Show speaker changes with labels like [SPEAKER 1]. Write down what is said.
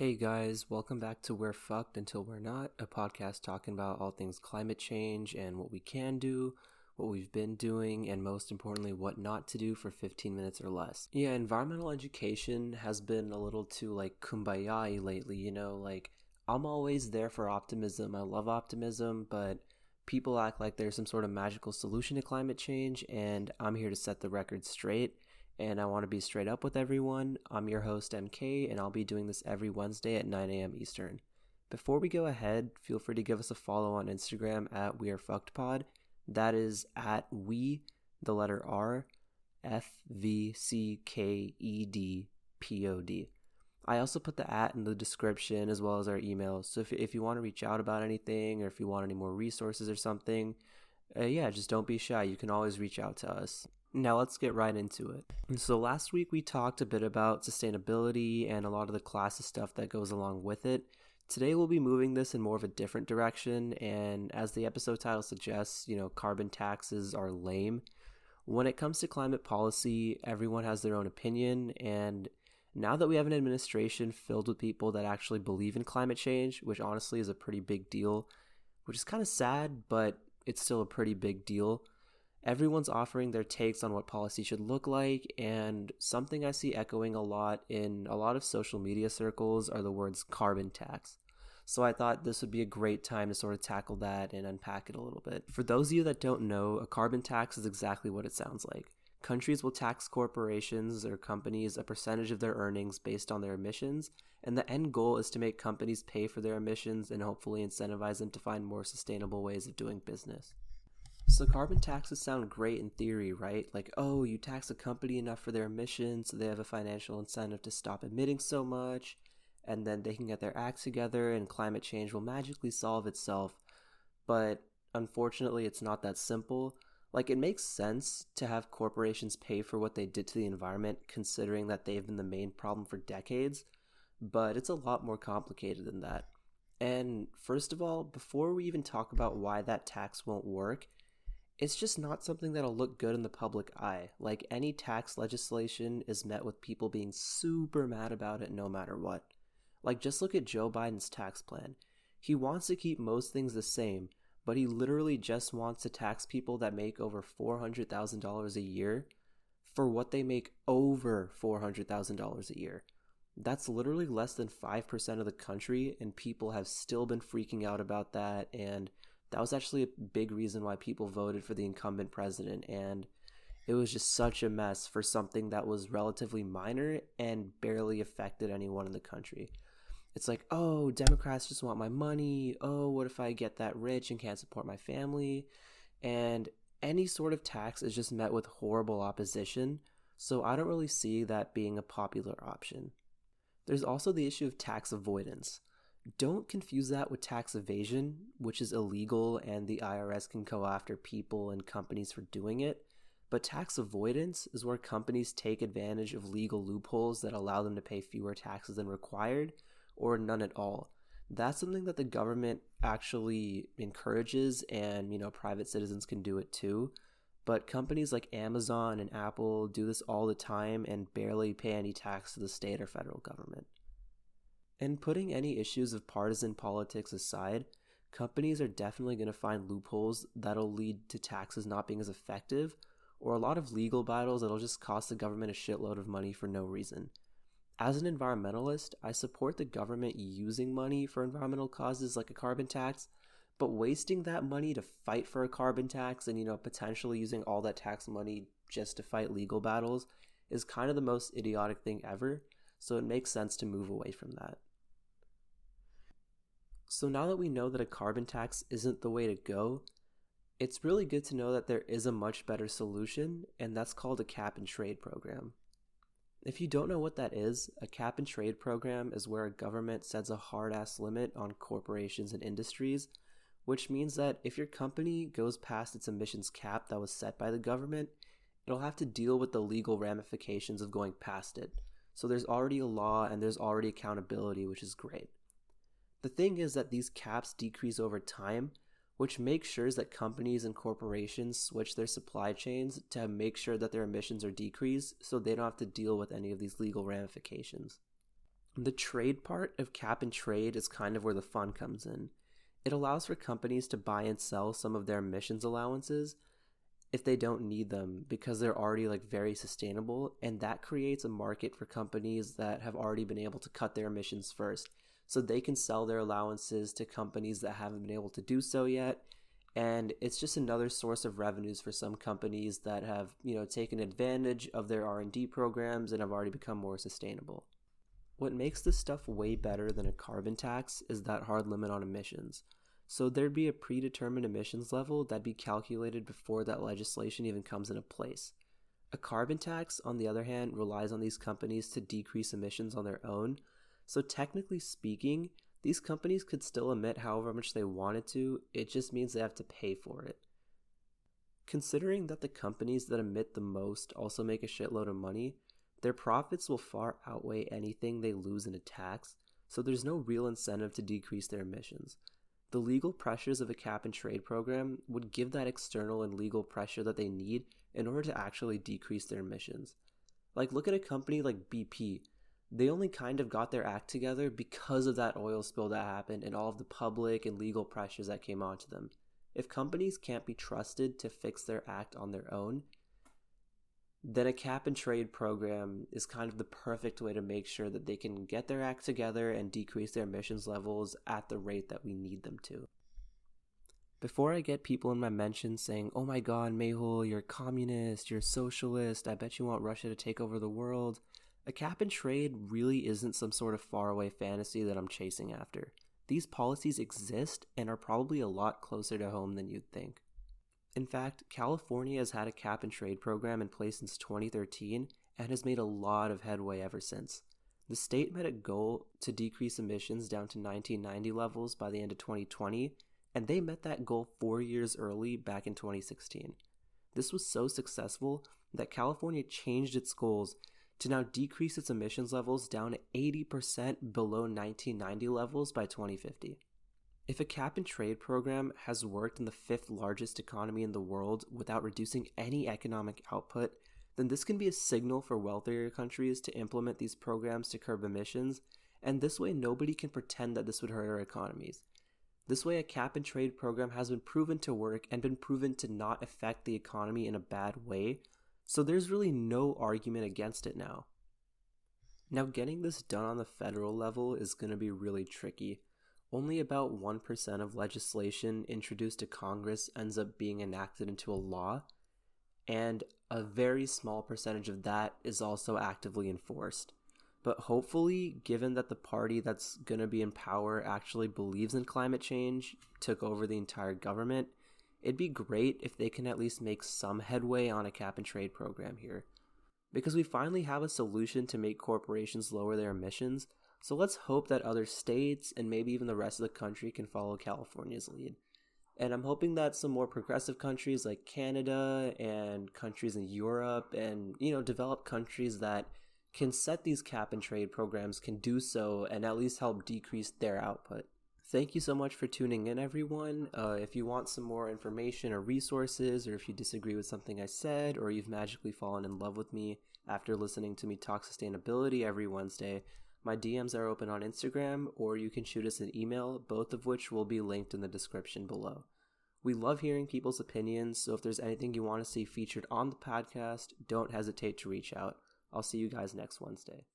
[SPEAKER 1] Hey guys, welcome back to We're Fucked Until We're Not, a podcast talking about all things climate change and what we can do, what we've been doing, and most importantly, what not to do for 15 minutes or less. Yeah, environmental education has been a little too kumbaya lately, I'm always there for optimism. I love optimism, but people act like there's some sort of magical solution to climate change, and I'm here to set the record straight and I want to be straight up with everyone. I'm your host, MK, and I'll be doing this every Wednesday at 9 a.m. Eastern. Before we go ahead, feel free to give us a follow on Instagram at WeAreFuckedPod. That is at we, the letter R, FVCKEDPOD. I also put the at in the description as well as our emails. So if you want to reach out about anything or if you want any more resources or something, just don't be shy. You can always reach out to us. Now let's get right into it. So last week we talked a bit about sustainability and a lot of the classes stuff that goes along with it. Today we'll be moving this in more of a different direction, and as the episode title suggests, carbon taxes are lame. When it comes to climate policy, everyone has their own opinion, and now that we have an administration filled with people that actually believe in climate change, which honestly is a pretty big deal, which is kind of sad, but it's still a pretty big deal. Everyone's offering their takes on what policy should look like, and something I see echoing a lot in a lot of social media circles are the words carbon tax. So I thought this would be a great time to sort of tackle that and unpack it a little bit. For those of you that don't know, a carbon tax is exactly what it sounds like. Countries will tax corporations or companies a percentage of their earnings based on their emissions, and the end goal is to make companies pay for their emissions and hopefully incentivize them to find more sustainable ways of doing business. So carbon taxes sound great in theory, right? You tax a company enough for their emissions so they have a financial incentive to stop emitting so much, and then they can get their acts together and climate change will magically solve itself. But unfortunately, it's not that simple. It makes sense to have corporations pay for what they did to the environment, considering that they've been the main problem for decades, but it's a lot more complicated than that. And first of all, before we even talk about why that tax won't work, it's just not something that'll look good in the public eye. Any tax legislation is met with people being super mad about it no matter what. Just look at Joe Biden's tax plan. He wants to keep most things the same, but he literally just wants to tax people that make over $400,000 a year for what they make over $400,000 a year. That's literally less than 5% of the country, and people have still been freaking out about that, and that was actually a big reason why people voted for the incumbent president, and it was just such a mess for something that was relatively minor and barely affected anyone in the country. It's oh, Democrats just want my money. Oh, what if I get that rich and can't support my family? And any sort of tax is just met with horrible opposition, so I don't really see that being a popular option. There's also the issue of tax avoidance. Don't confuse that with tax evasion, which is illegal and the IRS can go after people and companies for doing it. But tax avoidance is where companies take advantage of legal loopholes that allow them to pay fewer taxes than required or none at all. That's something that the government actually encourages, and private citizens can do it too. But companies like Amazon and Apple do this all the time and barely pay any tax to the state or federal government. And putting any issues of partisan politics aside, companies are definitely going to find loopholes that'll lead to taxes not being as effective, or a lot of legal battles that'll just cost the government a shitload of money for no reason. As an environmentalist, I support the government using money for environmental causes like a carbon tax, but wasting that money to fight for a carbon tax and, potentially using all that tax money just to fight legal battles is kind of the most idiotic thing ever, so it makes sense to move away from that. So now that we know that a carbon tax isn't the way to go, it's really good to know that there is a much better solution, and that's called a cap and trade program. If you don't know what that is, a cap and trade program is where a government sets a hard-ass limit on corporations and industries, which means that if your company goes past its emissions cap that was set by the government, it'll have to deal with the legal ramifications of going past it. So there's already a law and there's already accountability, which is great. The thing is that these caps decrease over time, which makes sure that companies and corporations switch their supply chains to make sure that their emissions are decreased so they don't have to deal with any of these legal ramifications. The trade part of cap and trade is kind of where the fun comes in. It allows for companies to buy and sell some of their emissions allowances if they don't need them because they're already like very sustainable, and that creates a market for companies that have already been able to cut their emissions first. So they can sell their allowances to companies that haven't been able to do so yet, and it's just another source of revenues for some companies that have, taken advantage of their R&D programs and have already become more sustainable. What makes this stuff way better than a carbon tax is that hard limit on emissions. So there'd be a predetermined emissions level that'd be calculated before that legislation even comes into place. A carbon tax, on the other hand, relies on these companies to decrease emissions on their own. So technically speaking, these companies could still emit however much they wanted to, it just means they have to pay for it. Considering that the companies that emit the most also make a shitload of money, their profits will far outweigh anything they lose in a tax, so there's no real incentive to decrease their emissions. The legal pressures of a cap and trade program would give that external and legal pressure that they need in order to actually decrease their emissions. Like, look at a company like BP. They only kind of got their act together because of that oil spill that happened and all of the public and legal pressures that came onto them. If companies can't be trusted to fix their act on their own, then a cap and trade program is kind of the perfect way to make sure that they can get their act together and decrease their emissions levels at the rate that we need them to. Before I get people in my mentions saying, "Oh my god, Mehul, you're a communist, you're a socialist, I bet you want Russia to take over the world," a cap and trade really isn't some sort of faraway fantasy that I'm chasing after. These policies exist and are probably a lot closer to home than you'd think. In fact, California has had a cap and trade program in place since 2013 and has made a lot of headway ever since. The state met a goal to decrease emissions down to 1990 levels by the end of 2020, and they met that goal 4 years early back in 2016. This was so successful that California changed its goals to now decrease its emissions levels down to 80% below 1990 levels by 2050. If a cap and trade program has worked in the fifth largest economy in the world without reducing any economic output, then this can be a signal for wealthier countries to implement these programs to curb emissions, and this way nobody can pretend that this would hurt our economies. This way a cap and trade program has been proven to work and been proven to not affect the economy in a bad way, so there's really no argument against it now. Now, getting this done on the federal level is going to be really tricky. Only about 1% of legislation introduced to Congress ends up being enacted into a law, and a very small percentage of that is also actively enforced. But hopefully, given that the party that's going to be in power actually believes in climate change, took over the entire government, it'd be great if they can at least make some headway on a cap and trade program here. Because we finally have a solution to make corporations lower their emissions, so let's hope that other states and maybe even the rest of the country can follow California's lead. And I'm hoping that some more progressive countries like Canada and countries in Europe and, developed countries that can set these cap and trade programs can do so and at least help decrease their output. Thank you so much for tuning in, everyone. If you want some more information or resources, or if you disagree with something I said, or you've magically fallen in love with me after listening to me talk sustainability every Wednesday, my DMs are open on Instagram, or you can shoot us an email, both of which will be linked in the description below. We love hearing people's opinions, so if there's anything you want to see featured on the podcast, don't hesitate to reach out. I'll see you guys next Wednesday.